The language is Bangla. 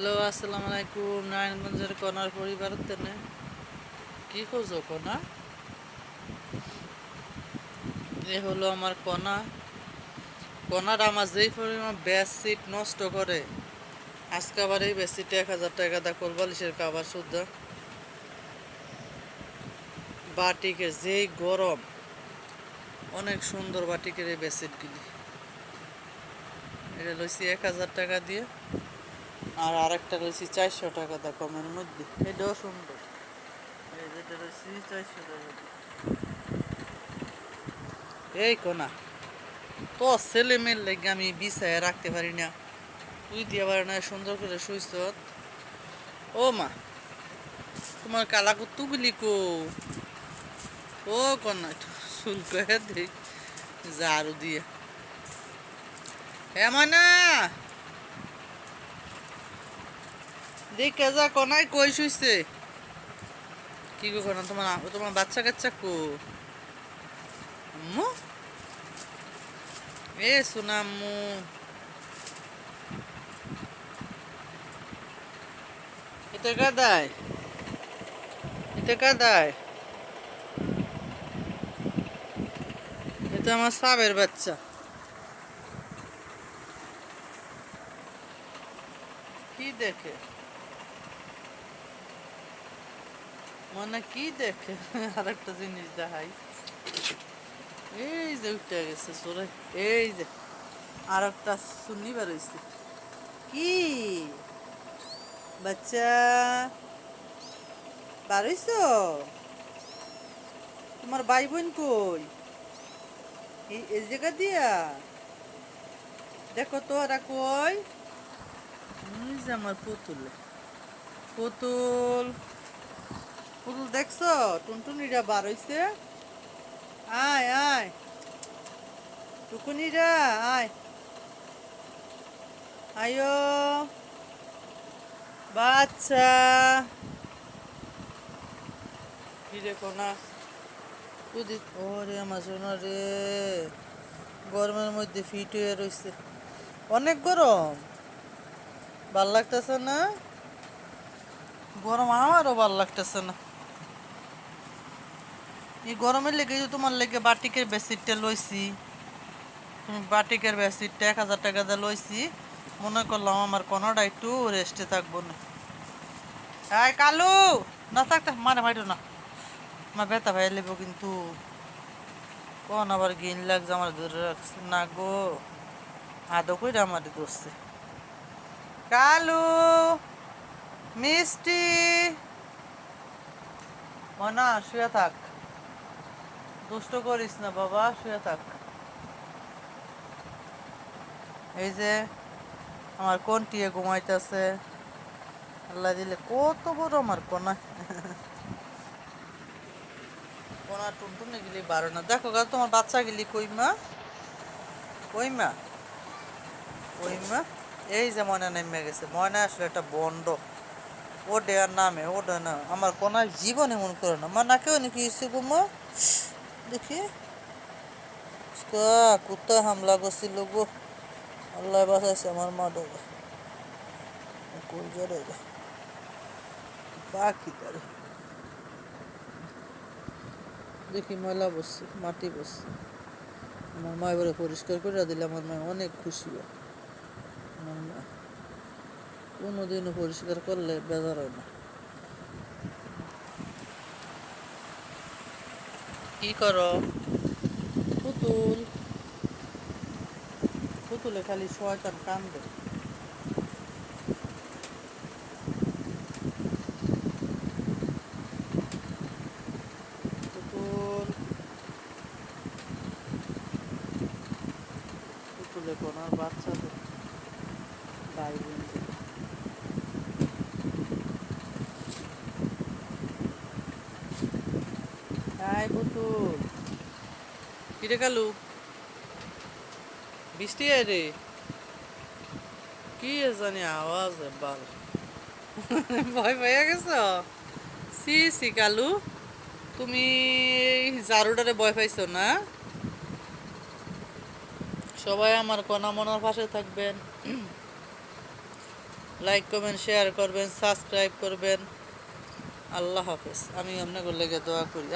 হ্যালো, আসসালামু আলাইকুম। নারায়ণগঞ্জের কনার পরিবার তেনে কি খোঁজো কনা? এ হলো আমার কনা। কনার আমার যেই পরিমাণ বেডশিট নষ্ট করে, আজকে আবার এই বেডশিটে 1000 টাকা দা কোলবালিশের কাবার শুদ্ধ বাটিকের যেই গরম, অনেক সুন্দর বাটিকের এই বেডশিটগুলি। এটা লইছি 1000 টাকা দিয়ে, আর আরেকটা লইছি 400 টাকা দা কমের মধ্যে। এটাও সুন্দর। এই যেটা লইছি 400 টাকা দিয়ে। এই কোনা, তো ছেলে মেয়ের লেগে আমি বিছায় রাখতে পারি না। তুই দিয়ে পারে না সুন্দর করে শুইছ। ও মা, তোমার কালা কুত্তু গুলি কো? ও কন্যা, একটু চুল করে দেই ঝাড়ু দিয়ে। হ্যাঁ ময়না, দেখে যা কনাই কই শুইছে। কি গো কনা, তোমার তোমার বাচ্চা কাচ্চা কো? আম্মু, এ সোনা আম্মু। এটা কাদায়, এটা কাদায়। এটা আমার সাবের বাচ্চা। কি দেখে মনে, কি দেখে? আর একটা জিনিস দেখাই। এই যে উঠে গেছে সরে। এই যে আর একটা শুনি বেরোইছে। কি বাচ্চা বারইছ? তোমার ভাই বোন কই? এই জায়গা দিয়া দেখো তো ওরা কই। এই যে আমার পুতুল, পুতুল পুতুল দেখছো? টুনটুনিরা বার হইছে। আয় আয় টুকুনিরা, আয় আয়ো বাচ্চা। কি দেখো না তুই? ওরে আমার সোনা রে, গরমের মধ্যে ফিট হয়ে রইছে। অনেক গরম, ভাল লাগতেছে না? গরম আমারও ভাল লাগতেছে না। এই গরমের লেগে যে তোমার লেগে বাটিকের বেডশিটটা লইছি। তুমি বাটিকের বেডশিটটা 1000 টাকা দিয়ে লইছি, মনে করলাম আমার কোনোটা একটু রেস্টে থাকবো না। এই কালু, না থাকতে মানে মাইরো না, আমার ব্যথা ভাই লেবো কিন্তু। কোন আবার গিন লাগছে আমার ধরে রাখছে না গো, আদৌ করে আমার ধরছে। কালু, মিষ্টি, মনা শুয়ে থাক, দুষ্ট করিস না বাবা, শুয়ে থাক। এই যে আমার কোনটিয়ে ঘুমাইতেছে। আল্লাহ দিলে কত বড় আমার কোনা। কোনা টুনটুনে গেলি বারো না। দেখো গা তোমার বাচ্চা গেলি কই মা? কই মা? কই মা? এই যে ময়না নেমে গেছে। ময়না আসলে একটা বন্ড। ও ডেয়ার নামে ও ডে না, আমার কোনার জীবন এমন করে না। মা নাকেও নাকি হয়েছে গো মা? দেখি কুত্তা হামলা করছিল গো। আল্লাহ বাঁচাইছে আমার মা ডোবে। কোন জোরে পাখি তারে দেখি ময়লা বসছে, মাটি বসছে। আমার মা এবারে পরিষ্কার করে দিলে আমার মা অনেক খুশি হয়। আমার মা কোনোদিনও পরিষ্কার করলে বেজার হয় না। কি করো পুতুল? পুতুলে খালি শয়তান কান্দে। পুতুল, পুতুলে কোনো বাচ্চা তো ভাই বোন। হাই পুতুল, কিরে কালু, বৃষ্টি আয় রে। কি জানি আওয়াজ বাল। ভয় পেয়ে গেছ? সি সি কালু, তুমি জারুটারে ভয় পাইছো না? সবাই আমার কণা মনার পাশে থাকবেন। লাইক করবেন, শেয়ার করবেন, সাবস্ক্রাইব করবেন। আল্লাহ হাফেজ। আমি আপনাদের লেগে দোয়া করি।